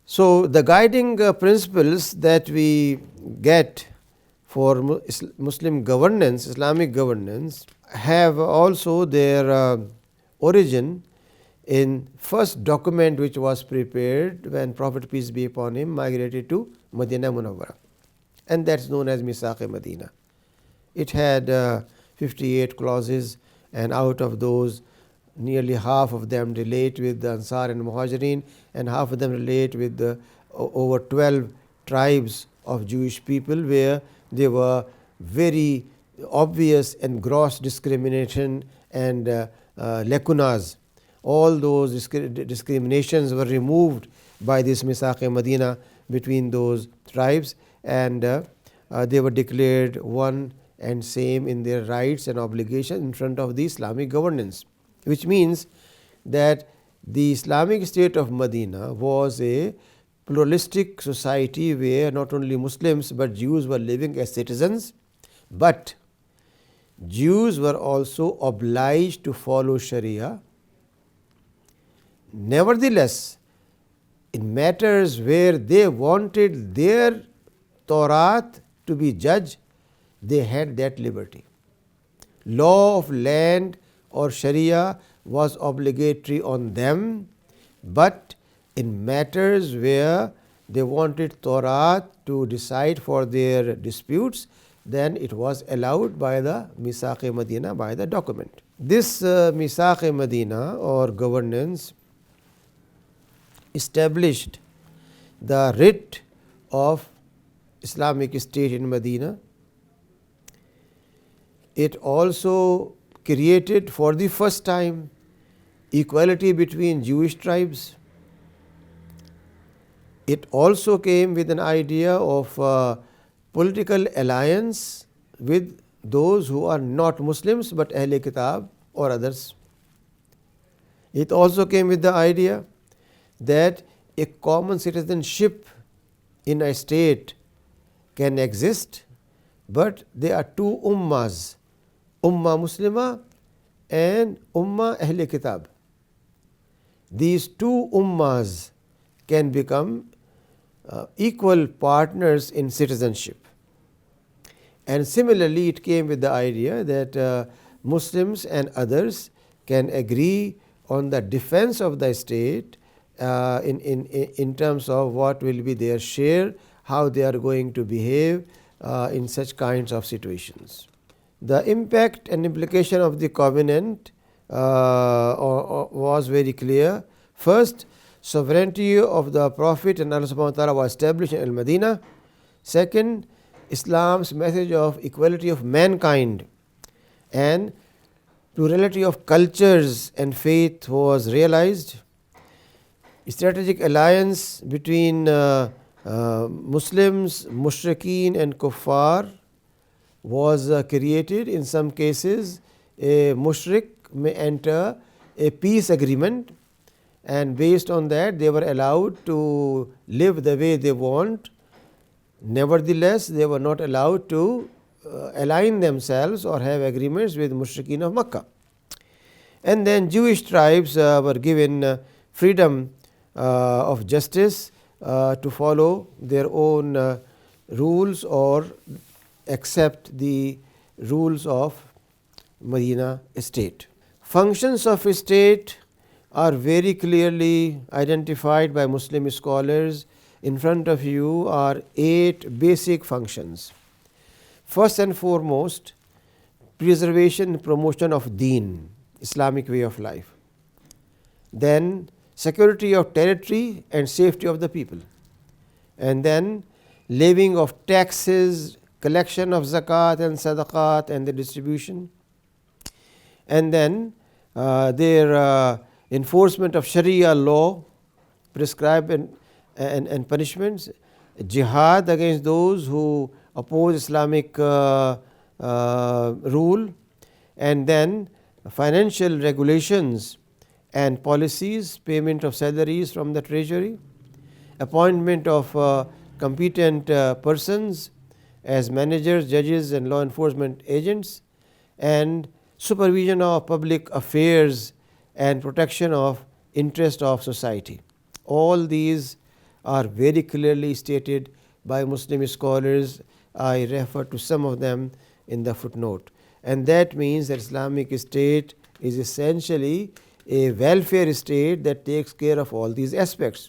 So the guiding principles that we get for Muslim governance, Islamic governance, have also their origin in first document which was prepared when Prophet peace be upon him migrated to Madina Munawwara, and that's known as Misaq-e-Madina. It had 58 clauses, and out of those nearly half of them relate with the Ansar and Muhajirin, and half of them relate with the over 12 tribes of Jewish people where there were very obvious and gross discrimination and lacunas. All those discriminations were removed by this Misaq-e-Madina between those tribes, and they were declared one and same in their rights and obligations in front of the Islamic governance, which means that the Islamic state of Medina was a pluralistic society where not only Muslims but Jews were living as citizens, but Jews were also obliged to follow Sharia. Nevertheless, in matters where they wanted their Torah to be judged, they had that liberty. Law of land or Sharia was obligatory on them, but in matters where they wanted Torah to decide for their disputes, then it was allowed by the Misaq-e-Madina, by the document. This Misaq-e-Madina or governance established the writ of Islamic State in Medina. It also created for the first time equality between Jewish tribes. It also came with an idea of political alliance with those who are not Muslims but Ahle Kitab or others. It also came with the idea that a common citizenship in a state can exist, but there are two ummahs, Ummah Muslima and Ummah Ahle Kitab. These two ummahs can become equal partners in citizenship. And similarly, it came with the idea that Muslims and others can agree on the defense of the state in terms of what will be their share, how they are going to behave in such kinds of situations. The impact and implication of the covenant was very clear. First, sovereignty of the Prophet and Allah subhanahu wa ta'ala was established in Al-Madinah. Second, Islam's message of equality of mankind and plurality of cultures and faith was realized. Strategic alliance between Muslims, Mushrikeen and Kuffar was created. In some cases, a Mushrik may enter a peace agreement, and based on that they were allowed to live the way they want. Nevertheless, they were not allowed to align themselves or have agreements with Mushrikeen of Makkah. And then Jewish tribes were given freedom of justice to follow their own rules or accept the rules of Medina state. Functions of a state are very clearly identified by Muslim scholars. In front of you are 8 basic functions. First and foremost, preservation and promotion of Deen, Islamic way of life. Then security of territory and safety of the people. And then levying of taxes, collection of zakat and sadaqat and the distribution. And then their enforcement of Sharia law, prescribed and punishments, jihad against those who oppose Islamic rule, and then financial regulations and policies, payment of salaries from the treasury, appointment of competent persons as managers, judges and law enforcement agents, and supervision of public affairs and protection of interest of society. All these are very clearly stated by Muslim scholars. I refer to some of them in the footnote. And that means that Islamic State is essentially a welfare state that takes care of all these aspects.